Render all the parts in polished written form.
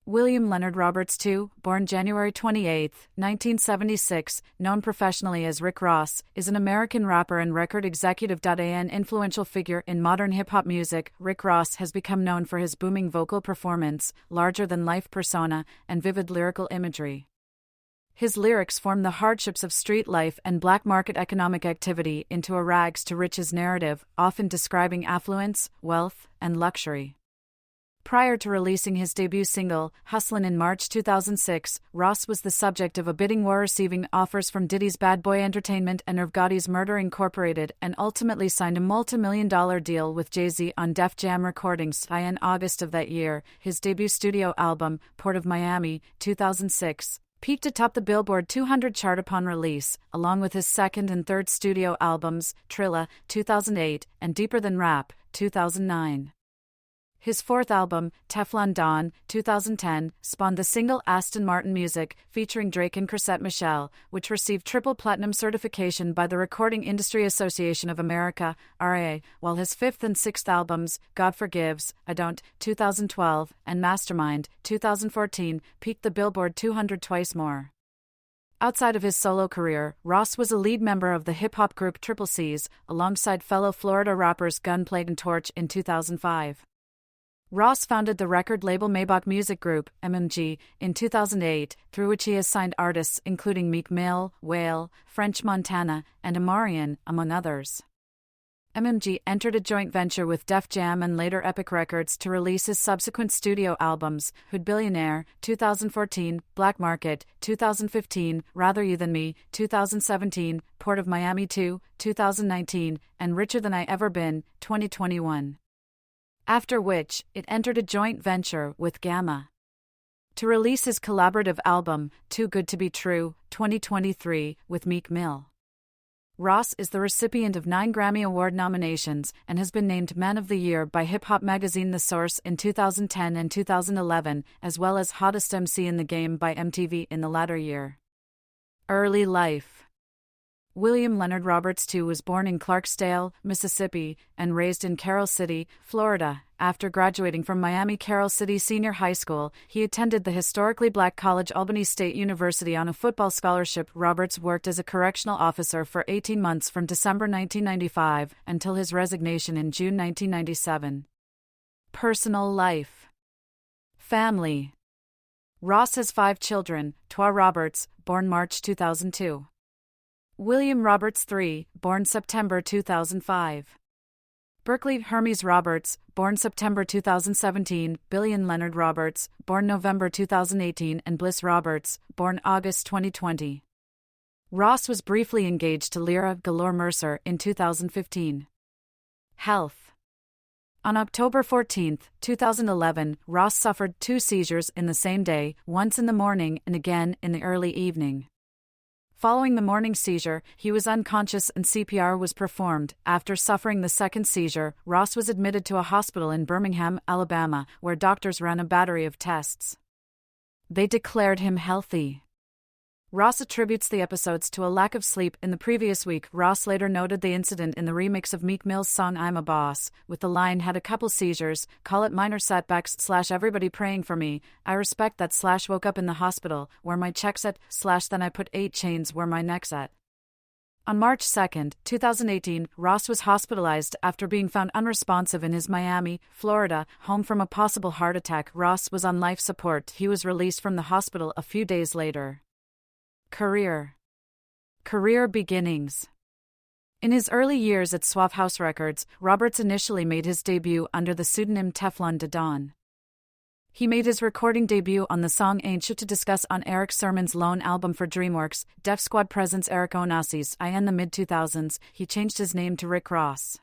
William Leonard Roberts II, born January 28, 1976, known professionally as Rick Ross, is an American rapper and record executive. An influential figure in modern hip-hop music, Rick Ross has become known for his booming vocal performance, larger-than-life persona, and vivid lyrical imagery. His lyrics form the hardships of street life and black market economic activity into a rags-to-riches narrative, often describing affluence, wealth, and luxury. Prior to releasing his debut single, Hustlin' in March 2006, Ross was the subject of a bidding war, receiving offers from Diddy's Bad Boy Entertainment and Irv Gotti's Murder Incorporated, and ultimately signed a multi-million-dollar deal with Jay-Z on Def Jam Recordings. In August of that year, his debut studio album, Port of Miami, 2006, peaked atop the Billboard 200 chart upon release, along with his second and third studio albums, Trilla, 2008, and Deeper Than Rap, 2009. His fourth album, Teflon Don, 2010, spawned the single Aston Martin Music, featuring Drake and Chrisette Michele, which received triple platinum certification by the Recording Industry Association of America, RIA, while his fifth and sixth albums, God Forgives, I Don't, 2012, and Mastermind, 2014, peaked the Billboard 200 twice more. Outside of his solo career, Ross was a lead member of the hip-hop group Triple C's, alongside fellow Florida rappers Gunplay and Torch in 2005. Ross founded the record label Maybach Music Group, MMG, in 2008, through which he has signed artists including Meek Mill, Whale, French Montana, and Amarian, among others. MMG entered a joint venture with Def Jam and later Epic Records to release his subsequent studio albums, Hood Billionaire, 2014, Black Market, 2015, Rather You Than Me, 2017, Port of Miami 2, 2019, and Richer Than I Ever Been, 2021. After which, it entered a joint venture with Gamma to release his collaborative album, Too Good to Be True, 2023, with Meek Mill. Ross is the recipient of 9 Grammy Award nominations and has been named Man of the Year by hip-hop magazine The Source in 2010 and 2011, as well as Hottest MC in the Game by MTV in the latter year. Early life. William Leonard Roberts II was born in Clarksdale, Mississippi, and raised in Carol City, Florida. After graduating from Miami Carol City Senior High School, he attended the historically black college Albany State University on a football scholarship. Roberts worked as a correctional officer for 18 months from December 1995 until his resignation in June 1997. Personal life. Family. Ross has 5 children, Twa Roberts, born March 2002. William Roberts III, born September 2005. Berkeley Hermes Roberts, born September 2017, Billion Leonard Roberts, born November 2018, and Bliss Roberts, born August 2020. Ross was briefly engaged to Lyra Galore Mercer in 2015. Health. On October 14, 2011, Ross suffered 2 seizures in the same day, once in the morning and again in the early evening. Following the morning seizure, he was unconscious and CPR was performed. After suffering the second seizure, Ross was admitted to a hospital in Birmingham, Alabama, where doctors ran a battery of tests. They declared him healthy. Ross attributes the episodes to a lack of sleep in the previous week. Ross later noted the incident in the remix of Meek Mill's song I'm a Boss, with the line "had a couple seizures, call it minor setbacks / everybody praying for me, I respect that / woke up in the hospital, where my check's at / then I put 8 chains where my neck's at." On March 2, 2018, Ross was hospitalized after being found unresponsive in his Miami, Florida, home from a possible heart attack. Ross was on life support. He was released from the hospital a few days later. Career beginnings. In his early years at Swaff House Records, Roberts initially made his debut under the pseudonym Teflon Don. He made his recording debut on the song Ain't Shit to Discuss on Eric Sermon's lone album for DreamWorks, Def Squad presents Eric Onassis. In the mid-2000s, he changed his name to Rick Ross.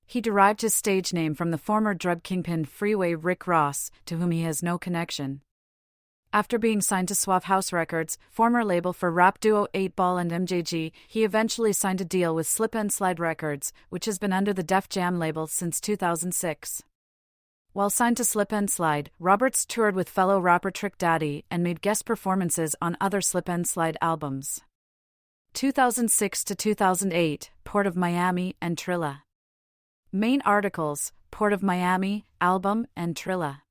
He derived his stage name from the former drug kingpin Freeway Rick Ross, to whom he has no connection. After being signed to Swaff House Records, former label for rap duo 8 Ball and MJG, he eventually signed a deal with Slip and Slide Records, which has been under the Def Jam label since 2006. While signed to Slip and Slide, Roberts toured with fellow rapper Trick Daddy and made guest performances on other Slip and Slide albums. 2006 to 2008, Port of Miami and Trilla. Main articles: Port of Miami, album, and Trilla.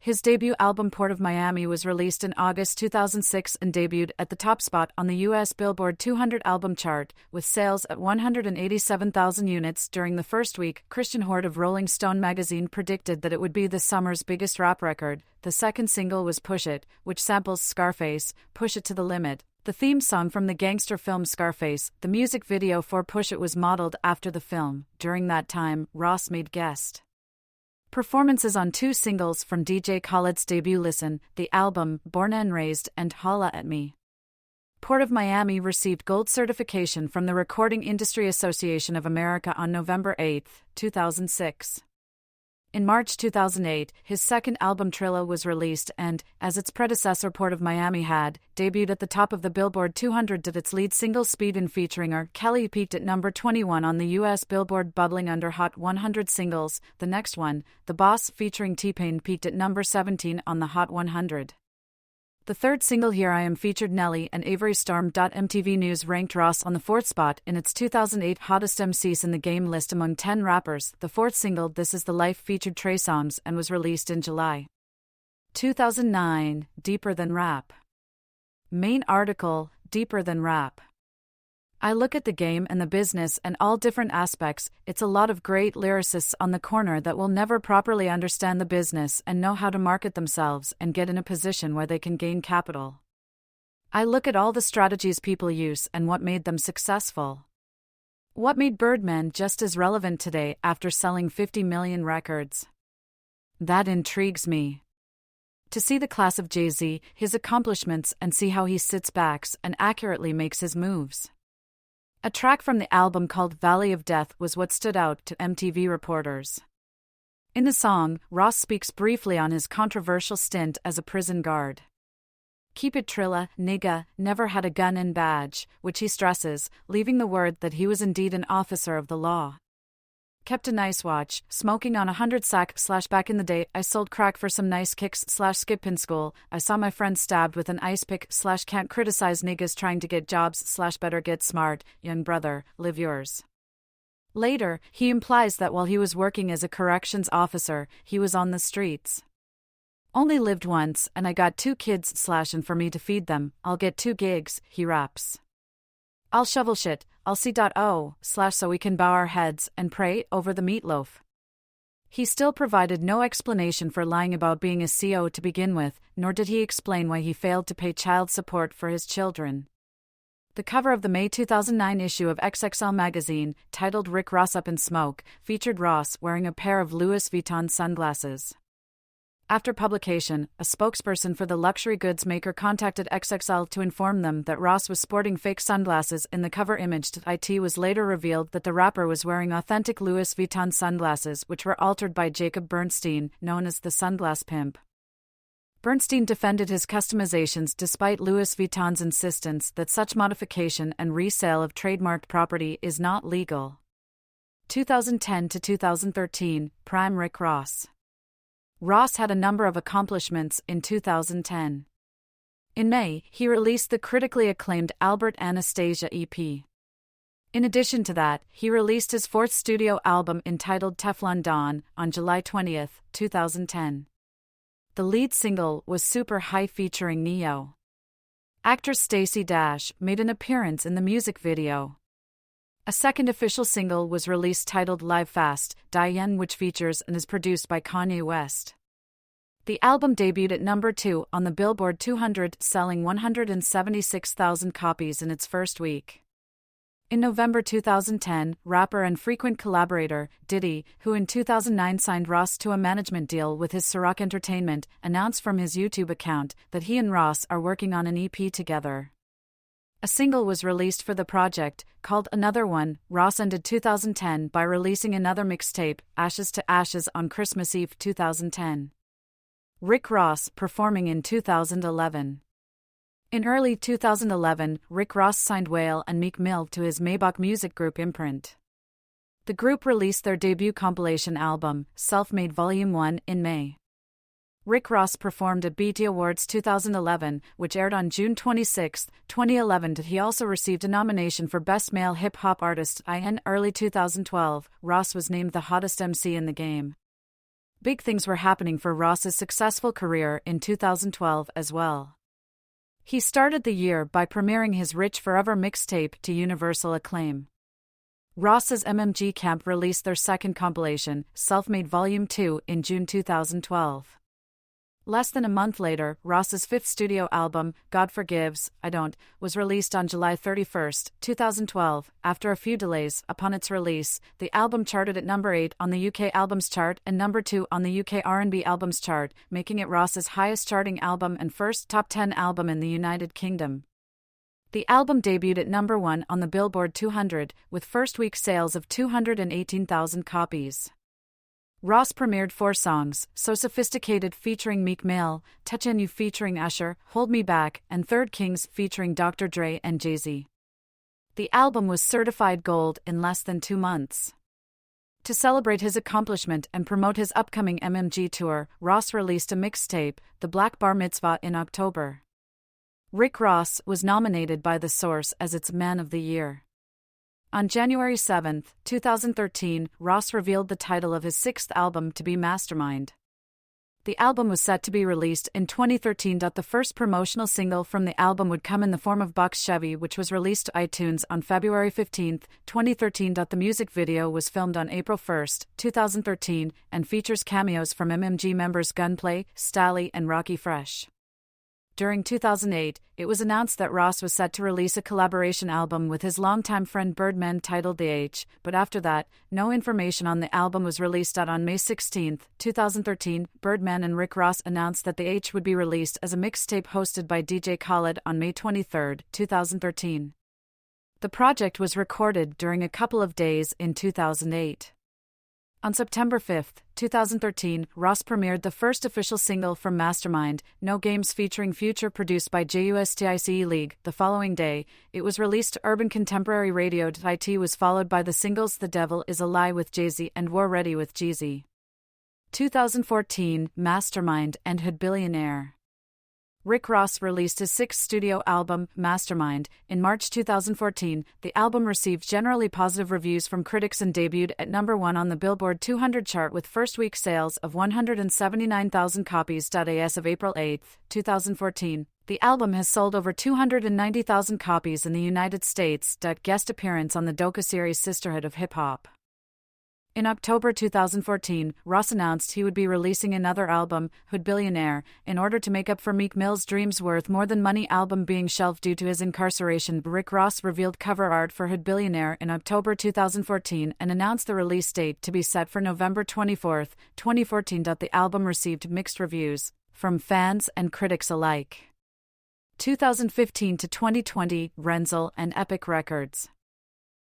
His debut album Port of Miami was released in August 2006 and debuted at the top spot on the U.S. Billboard 200 album chart, with sales at 187,000 units during the first week. Christian Hort of Rolling Stone magazine predicted that it would be this summer's biggest rap record. The second single was Push It, which samples Scarface, Push It to the Limit, the theme song from the gangster film Scarface. The music video for Push It was modeled after the film. During that time, Ross made guest performances on two singles from DJ Khaled's debut Listen, the album, Born and Raised, and Holla at Me. Port of Miami received gold certification from the Recording Industry Association of America on November 8, 2006. In March 2008, his second album Trilla was released and, as its predecessor Port of Miami had, debuted at the top of the Billboard 200. Its lead single Speedin' featuring R. Kelly peaked at number 21 on the U.S. Billboard Bubbling Under Hot 100 singles. The next one, The Boss featuring T-Pain, peaked at number 17 on the Hot 100. The third single Here I Am featured Nelly and Avery Storm. MTV News ranked Ross on the fourth spot in its 2008 Hottest MCs in the Game list among 10 rappers. The fourth single This Is the Life featured Trey Songz and was released in July 2009. Deeper Than Rap. Main article, Deeper Than Rap. I look at the game and the business and all different aspects. It's a lot of great lyricists on the corner that will never properly understand the business and know how to market themselves and get in a position where they can gain capital. I look at all the strategies people use and what made them successful. What made Birdman just as relevant today after selling 50 million records? That intrigues me. To see the class of Jay-Z, his accomplishments, and see how he sits back and accurately makes his moves. A track from the album called Valley of Death was what stood out to MTV reporters. In the song, Ross speaks briefly on his controversial stint as a prison guard. Keep it Trilla, nigga, never had a gun and badge, which he stresses, leaving the word that he was indeed an officer of the law. Kept a nice watch, smoking on 100 sack / back in the day, I sold crack for some nice kicks / skip in school, I saw my friend stabbed with an ice pick / can't criticize niggas trying to get jobs / better get smart, young brother, live yours. Later, he implies that while he was working as a corrections officer, he was on the streets. Only lived once and I got 2 kids / and for me to feed them, I'll get 2 gigs, he raps. I'll shovel shit, I'll see.o / so we can bow our heads and pray over the meatloaf. He still provided no explanation for lying about being a CO to begin with, nor did he explain why he failed to pay child support for his children. The cover of the May 2009 issue of XXL magazine, titled Rick Ross Up in Smoke, featured Ross wearing a pair of Louis Vuitton sunglasses. After publication, a spokesperson for the luxury goods maker contacted XXL to inform them that Ross was sporting fake sunglasses in the cover image. It was later revealed that the rapper was wearing authentic Louis Vuitton sunglasses, which were altered by Jacob Bernstein, known as the Sunglass Pimp. Bernstein defended his customizations despite Louis Vuitton's insistence that such modification and resale of trademarked property is not legal. 2010 to 2013, Prime Rick Ross. Ross had a number of accomplishments in 2010. In May, he released the critically acclaimed Albert Anastasia EP. In addition to that, he released his 4th studio album entitled Teflon Don on July 20, 2010. The lead single was Super High featuring Neo. Actress Stacey Dash made an appearance in the music video. A second official single was released titled Live Fast, Diane, which features and is produced by Kanye West. The album debuted at number 2 on the Billboard 200, selling 176,000 copies in its first week. In November 2010, rapper and frequent collaborator, Diddy, who in 2009 signed Ross to a management deal with his Ciroc Entertainment, announced from his YouTube account that he and Ross are working on an EP together. A single was released for the project, called Another One. Ross ended 2010 by releasing another mixtape, Ashes to Ashes, on Christmas Eve 2010. Rick Ross performing in 2011. In early 2011, Rick Ross signed Whale and Meek Mill to his Maybach Music Group imprint. The group released their debut compilation album, Self-Made Volume 1, in May. Rick Ross performed at BET Awards 2011, which aired on June 26, 2011. He also received a nomination for Best Male Hip Hop Artist. In early 2012, Ross was named the hottest MC in the game. Big things were happening for Ross's successful career in 2012 as well. He started the year by premiering his Rich Forever mixtape to universal acclaim. Ross's MMG Camp released their second compilation, Self-Made Volume 2, in June 2012. Less than a month later, Ross's fifth studio album, God Forgives, I Don't, was released on July 31, 2012. After a few delays upon its release, the album charted at number 8 on the UK Albums Chart and number 2 on the UK R&B Albums Chart, making it Ross's highest charting album and first top 10 album in the United Kingdom. The album debuted at number 1 on the Billboard 200, with first-week sales of 218,000 copies. Ross premiered 4 songs, So Sophisticated featuring Meek Mill, Touch on You featuring Usher, Hold Me Back, and Third Kings featuring Dr. Dre and Jay-Z. The album was certified gold in less than 2 months. To celebrate his accomplishment and promote his upcoming MMG tour, Ross released a mixtape, The Black Bar Mitzvah, in October. Rick Ross was nominated by The Source as its Man of the Year. On January 7, 2013, Ross revealed the title of his 6th album to be Mastermind. The album was set to be released in 2013. The first promotional single from the album would come in the form of Buck's Chevy, which was released to iTunes on February 15, 2013. The music video was filmed on April 1, 2013, and features cameos from MMG members Gunplay, Stally, and Rocky Fresh. During 2008, it was announced that Ross was set to release a collaboration album with his longtime friend Birdman titled The H, but after that, no information on the album was released. On May 16, 2013, Birdman and Rick Ross announced that The H would be released as a mixtape hosted by DJ Khaled on May 23, 2013. The project was recorded during a couple of days in 2008. On September 5, 2013, Ross premiered the first official single from Mastermind, No Games featuring Future, produced by JUSTICE League. The following day, it was released to Urban Contemporary Radio. It was followed by the singles The Devil Is a Lie with Jay-Z and War Ready with Jeezy. 2014, Mastermind and Hood Billionaire. Rick Ross released his 6th studio album, Mastermind, in March 2014. The album received generally positive reviews from critics and debuted at number 1 on the Billboard 200 chart with first-week sales of 179,000 copies. As of April 8, 2014, the album has sold over 290,000 copies in the United States. Guest appearance on the docuseries Sisterhood of Hip Hop. In October 2014, Ross announced he would be releasing another album, Hood Billionaire, in order to make up for Meek Mill's Dreams Worth More Than Money album being shelved due to his incarceration. Rick Ross revealed cover art for Hood Billionaire in October 2014 and announced the release date to be set for November 24, 2014. The album received mixed reviews from fans and critics alike. 2015 to 2020, Renzel and Epic Records.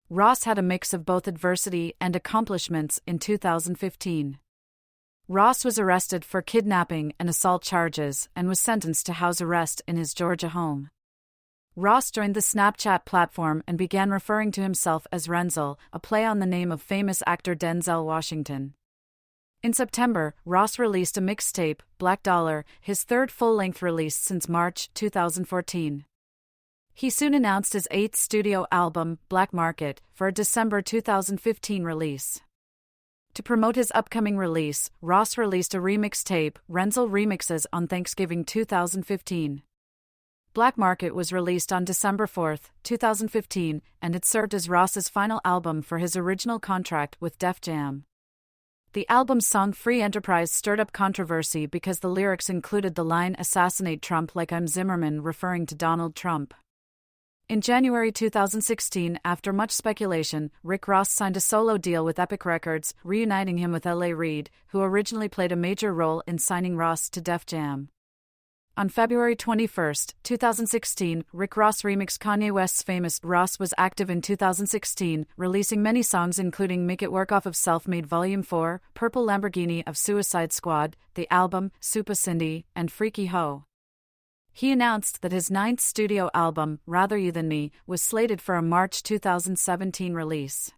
Ross had a mix of both adversity and accomplishments in 2015. Ross was arrested for kidnapping and assault charges and was sentenced to house arrest in his Georgia home. Ross joined the Snapchat platform and began referring to himself as Renzel, a play on the name of famous actor Denzel Washington. In September, Ross released a mixtape, Black Dollar, his 3rd full-length release since March 2014. He soon announced his 8th studio album, Black Market, for a December 2015 release. To promote his upcoming release, Ross released a remix tape, Renzel Remixes, on Thanksgiving 2015. Black Market was released on December 4, 2015, and it served as Ross's final album for his original contract with Def Jam. The album's song Free Enterprise stirred up controversy because the lyrics included the line "Assassinate Trump like I'm Zimmerman," referring to Donald Trump. In January 2016, after much speculation, Rick Ross signed a solo deal with Epic Records, reuniting him with L.A. Reid, who originally played a major role in signing Ross to Def Jam. On February 21, 2016, Rick Ross remixed Kanye West's famous Ross Was Active in 2016, releasing many songs including Make It Work off of Self-Made Volume 4, Purple Lamborghini of Suicide Squad, The Album, Super Cindy, and Freaky Ho. He announced that his 9th studio album, Rather You Than Me, was slated for a March 2017 release.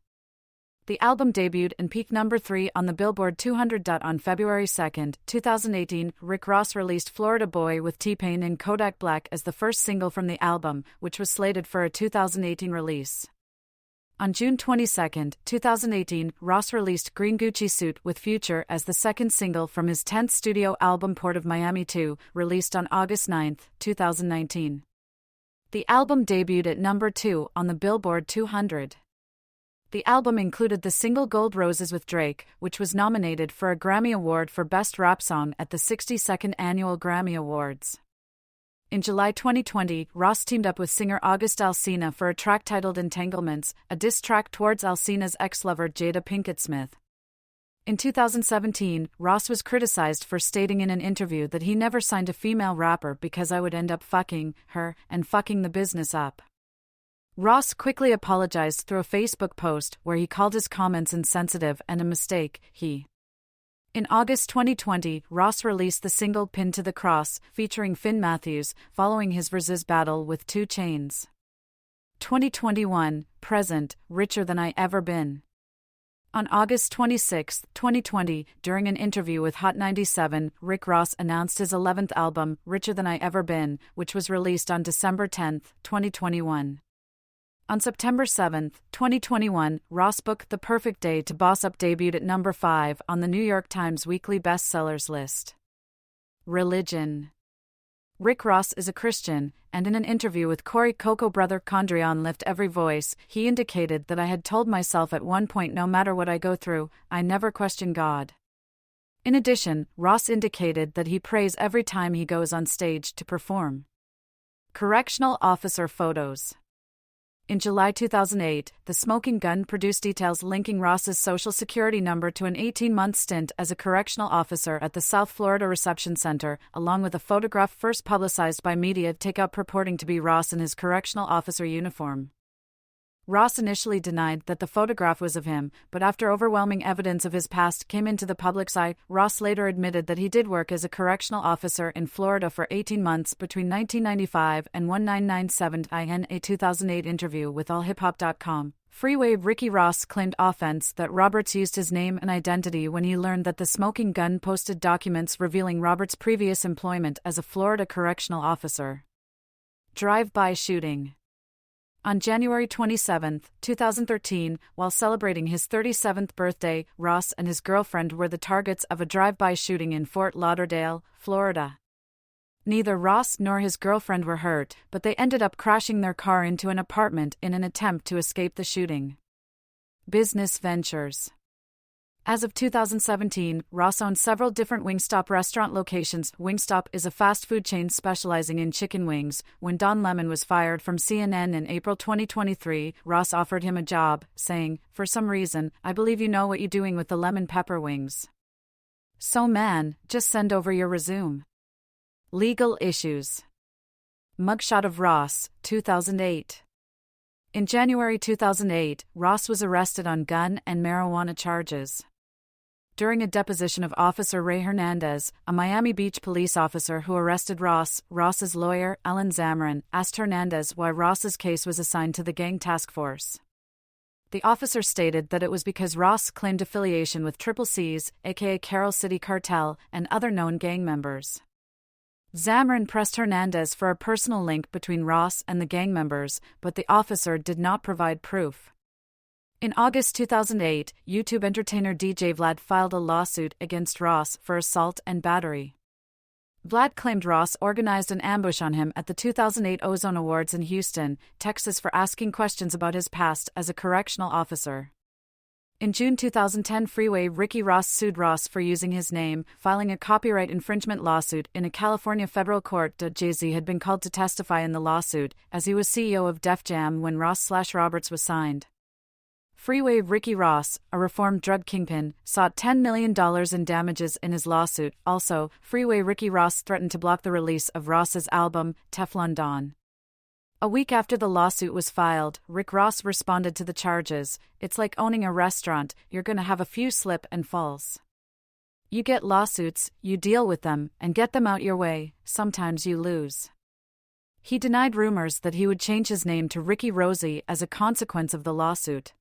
The album debuted and peaked number 3 on the Billboard 200. On February 2, 2018, Rick Ross released Florida Boy with T-Pain and Kodak Black as the first single from the album, which was slated for a 2018 release. On June 22, 2018, Ross released Green Gucci Suit with Future as the second single from his 10th studio album Port of Miami 2, released on August 9, 2019. The album debuted at number 2 on the Billboard 200. The album included the single Gold Roses with Drake, which was nominated for a Grammy Award for Best Rap Song at the 62nd Annual Grammy Awards. In July 2020, Ross teamed up with singer August Alsina for a track titled Entanglements, a diss track towards Alsina's ex-lover Jada Pinkett Smith. In 2017, Ross was criticized for stating in an interview that he never signed a female rapper because I would end up fucking her and fucking the business up. Ross quickly apologized through a Facebook post where he called his comments insensitive and a mistake. In August 2020, Ross released the single Pinned to the Cross, featuring Finn Matthews, following his versus battle with 2 Chainz. 2021, Present, Richer Than I Ever Been. On August 26, 2020, during an interview with Hot 97, Rick Ross announced his 11th album, Richer Than I Ever Been, which was released on December 10, 2021. On September 7, 2021, Ross booked The Perfect Day to Boss Up debuted at number 5 on the New York Times weekly bestsellers list. Religion. Rick Ross is a Christian, and in an interview with Corey Coco brother Condre on Lift Every Voice, he indicated that I had told myself at one point no matter what I go through, I never question God. In addition, Ross indicated that he prays every time he goes on stage to perform. Correctional officer photos. In July 2008, The Smoking Gun produced details linking Ross's Social Security number to an 18-month stint as a correctional officer at the South Florida Reception Center, along with a photograph first publicized by media take up purporting to be Ross in his correctional officer uniform. Ross initially denied that the photograph was of him, but after overwhelming evidence of his past came into the public's eye, Ross later admitted that he did work as a correctional officer in Florida for 18 months between 1995 and 1997. In a 2008 interview with AllHipHop.com, Freeway Ricky Ross claimed offense that Roberts used his name and identity when he learned that The Smoking Gun posted documents revealing Roberts' previous employment as a Florida correctional officer. Drive-by shooting. On January 27, 2013, while celebrating his 37th birthday, Ross and his girlfriend were the targets of a drive-by shooting in Fort Lauderdale, Florida. Neither Ross nor his girlfriend were hurt, but they ended up crashing their car into an apartment in an attempt to escape the shooting. Business ventures. As of 2017, Ross owns several different Wingstop restaurant locations. Wingstop is a fast food chain specializing in chicken wings. When Don Lemon was fired from CNN in April 2023, Ross offered him a job, saying, "For some reason, I believe you know what you're doing with the lemon pepper wings. So man, just send over your resume." Legal issues. Mugshot of Ross, 2008. In January 2008, Ross was arrested on gun and marijuana charges. During a deposition of Officer Ray Hernandez, a Miami Beach police officer who arrested Ross, Ross's lawyer, Alan Zamarin, asked Hernandez why Ross's case was assigned to the gang task force. The officer stated that it was because Ross claimed affiliation with Triple C's, aka Carroll City Cartel, and other known gang members. Zamarin pressed Hernandez for a personal link between Ross and the gang members, but the officer did not provide proof. In August 2008, YouTube entertainer DJ Vlad filed a lawsuit against Ross for assault and battery. Vlad claimed Ross organized an ambush on him at the 2008 Ozone Awards in Houston, Texas for asking questions about his past as a correctional officer. In June 2010, Freeway Ricky Ross sued Ross for using his name, filing a copyright infringement lawsuit in a California federal court. Jay-Z had been called to testify in the lawsuit, as he was CEO of Def Jam when Ross/Roberts was signed. Freeway Ricky Ross, a reformed drug kingpin, sought $10 million in damages in his lawsuit. Also, Freeway Ricky Ross threatened to block the release of Ross's album, Teflon Don. A week after the lawsuit was filed, Rick Ross responded to the charges. "It's like owning a restaurant, you're gonna have a few slip and falls. You get lawsuits, you deal with them, and get them out your way, sometimes you lose." He denied rumors that he would change his name to Ricky Rosie as a consequence of the lawsuit.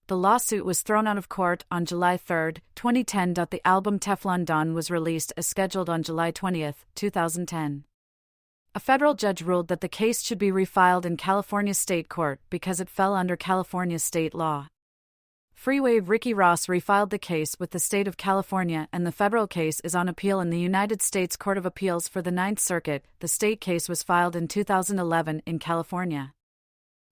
The lawsuit was thrown out of court on July 3, 2010. The album Teflon Don was released as scheduled on July 20, 2010. A federal judge ruled that the case should be refiled in California state court because it fell under California state law. Freeway Ricky Ross refiled the case with the state of California, and the federal case is on appeal in the United States Court of Appeals for the Ninth Circuit. The state case was filed in 2011 in California.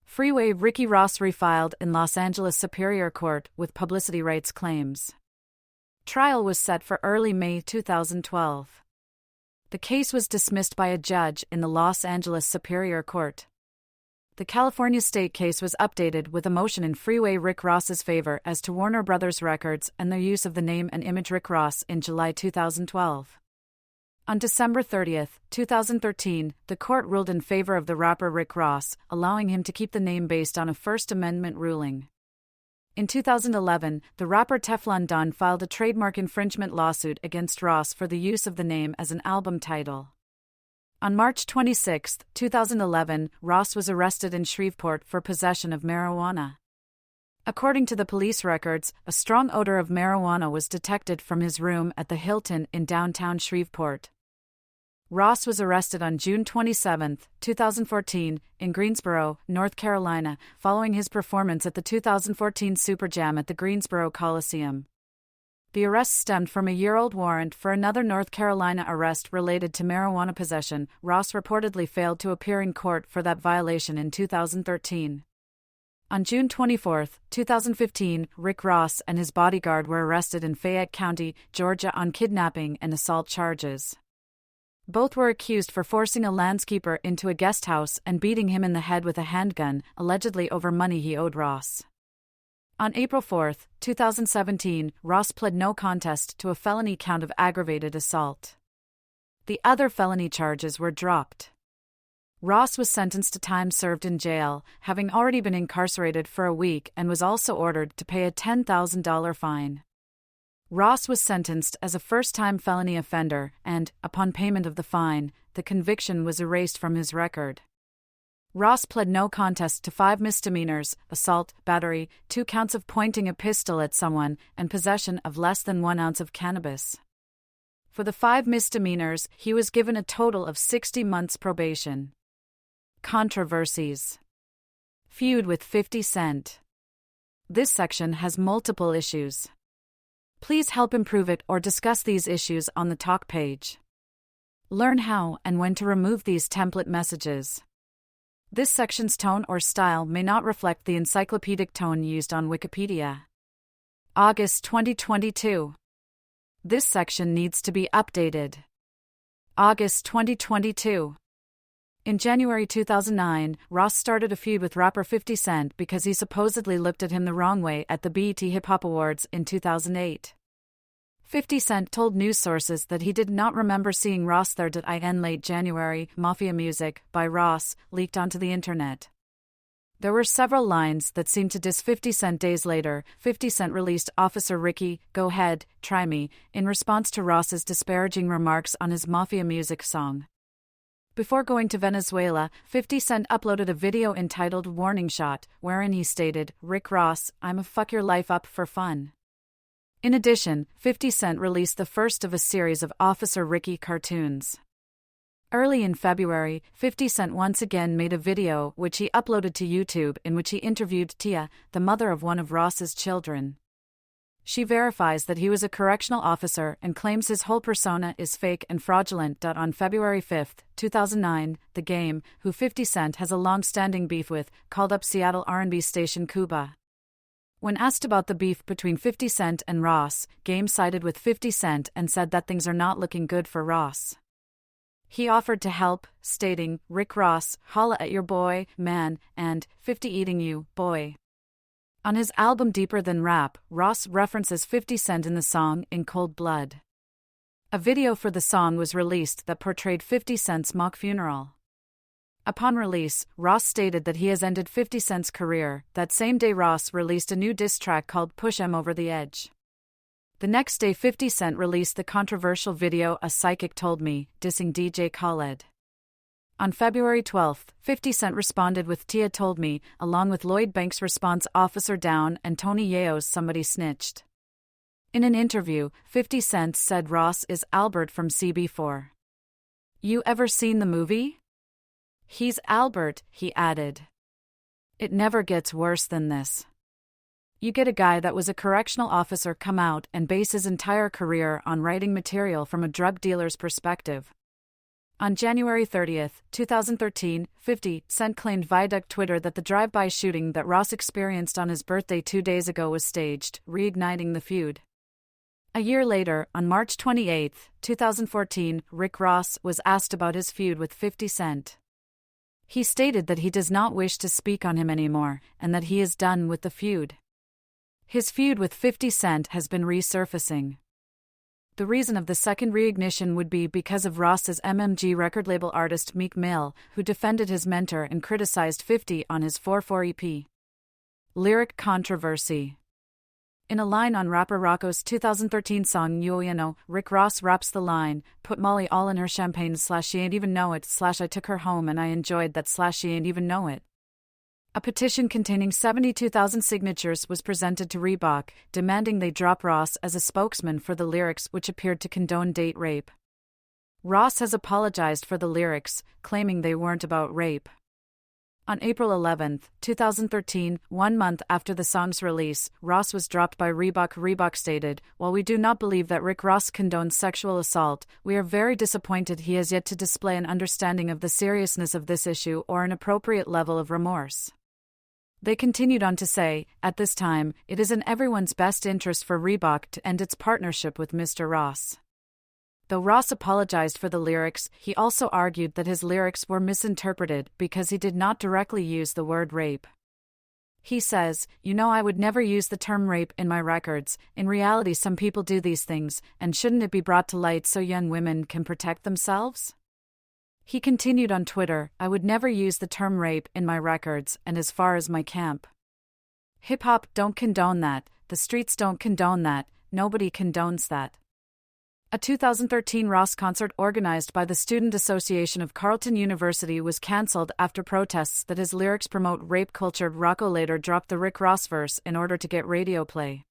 Freeway Ricky Ross refiled in Los Angeles Superior Court with publicity rights claims. Trial was set for early May 2012. The case was dismissed by a judge in the Los Angeles Superior Court. The California state case was updated with a motion in Freeway Rick Ross's favor as to Warner Brothers Records and their use of the name and image Rick Ross in July 2012. On December 30, 2013, the court ruled in favor of the rapper Rick Ross, allowing him to keep the name based on a First Amendment ruling. In 2011, the rapper Teflon Don filed a trademark infringement lawsuit against Ross for the use of the name as an album title. On March 26, 2011, Ross was arrested in Shreveport for possession of marijuana. According to the police records, a strong odor of marijuana was detected from his room at the Hilton in downtown Shreveport. Ross was arrested on June 27, 2014, in Greensboro, North Carolina, following his performance at the 2014 Super Jam at the Greensboro Coliseum. The arrest stemmed from a year-old warrant for another North Carolina arrest related to marijuana possession. Ross reportedly failed to appear in court for that violation in 2013. On June 24, 2015, Rick Ross and his bodyguard were arrested in Fayette County, Georgia on kidnapping and assault charges. Both were accused for forcing a landscaper into a guest house and beating him in the head with a handgun, allegedly over money he owed Ross. On April 4, 2017, Ross pled no contest to a felony count of aggravated assault. The other felony charges were dropped. Ross was sentenced to time served in jail, having already been incarcerated for a week, and was also ordered to pay a $10,000 fine. Ross was sentenced as a first-time felony offender, and, upon payment of the fine, the conviction was erased from his record. Ross pled no contest to 5 misdemeanors: assault, battery, 2 counts of pointing a pistol at someone, and possession of less than 1 ounce of cannabis. For the 5 misdemeanors, he was given a total of 60 months probation. Controversies. Feud with 50 Cent. This section has multiple issues. Please help improve it or discuss these issues on the talk page. Learn how and when to remove these template messages. This section's tone or style may not reflect the encyclopedic tone used on Wikipedia. August 2022. This section needs to be updated. August 2022. In January 2009, Ross started a feud with rapper 50 Cent because he supposedly looked at him the wrong way at the BET Hip Hop Awards in 2008. 50 Cent told news sources that he did not remember seeing Ross there. In late January, Mafia Music, by Ross, leaked onto the internet. There were several lines that seemed to diss 50 Cent. Days later, 50 Cent released Officer Ricky, Go Ahead, Try Me, in response to Ross's disparaging remarks on his Mafia Music song. Before going to Venezuela, 50 Cent uploaded a video entitled Warning Shot, wherein he stated, "Rick Ross, I'ma fuck your life up for fun." In addition, 50 Cent released the first of a series of Officer Ricky cartoons. Early in February, 50 Cent once again made a video which he uploaded to YouTube in which he interviewed Tia, the mother of one of Ross's children. She verifies that he was a correctional officer and claims his whole persona is fake and fraudulent. On February 5, 2009, The Game, who 50 Cent has a long-standing beef with, called up Seattle R&B station Cuba. When asked about the beef between 50 Cent and Ross, Game sided with 50 Cent and said that things are not looking good for Ross. He offered to help, stating, "Rick Ross, holla at your boy, man, and 50 eating you, boy." On his album Deeper Than Rap, Ross references 50 Cent in the song In Cold Blood. A video for the song was released that portrayed 50 Cent's mock funeral. Upon release, Ross stated that he has ended 50 Cent's career. That same day, Ross released a new diss track called Push 'Em Over the Edge. The next day, 50 Cent released the controversial video A Psychic Told Me, dissing DJ Khaled. On February 12, 50 Cent responded with Tia Told Me, along with Lloyd Banks' response Officer Down and Tony Yayo's Somebody Snitched. In an interview, 50 Cent said Ross is Albert from CB4. You ever seen the movie? "He's Albert," he added. "It never gets worse than this. You get a guy that was a correctional officer come out and base his entire career on writing material from a drug dealer's perspective." On January 30, 2013, 50 Cent claimed via Twitter that the drive-by shooting that Ross experienced on his birthday 2 days ago was staged, reigniting the feud. A year later, on March 28, 2014, Rick Ross was asked about his feud with 50 Cent. He stated that he does not wish to speak on him anymore, and that he is done with the feud. His feud with 50 Cent has been resurfacing. The reason of the second reignition would be because of Ross's MMG record label artist Meek Mill, who defended his mentor and criticized 50 on his 4/4 EP. Lyric controversy. In a line on rapper Rocco's 2013 song You Know, Rick Ross raps the line, "Put Molly all in her champagne / she ain't even know it / I took her home and I enjoyed that / she ain't even know it." A petition containing 72,000 signatures was presented to Reebok, demanding they drop Ross as a spokesman for the lyrics which appeared to condone date rape. Ross has apologized for the lyrics, claiming they weren't about rape. On April 11, 2013, 1 month after the song's release, Ross was dropped by Reebok. Reebok stated, "While we do not believe that Rick Ross condones sexual assault, we are very disappointed he has yet to display an understanding of the seriousness of this issue or an appropriate level of remorse." They continued on to say, "At this time, it is in everyone's best interest for Reebok to end its partnership with Mr. Ross." Though Ross apologized for the lyrics, he also argued that his lyrics were misinterpreted because he did not directly use the word rape. He says, "You know, I would never use the term rape in my records. In reality, some people do these things, and shouldn't it be brought to light so young women can protect themselves?" He continued on Twitter, "I would never use the term rape in my records, and as far as my camp. Hip-hop don't condone that, the streets don't condone that, nobody condones that." A 2013 Ross concert organized by the Student Association of Carleton University was cancelled after protests that his lyrics promote rape culture. Rocco later dropped the Rick Ross verse in order to get radio play.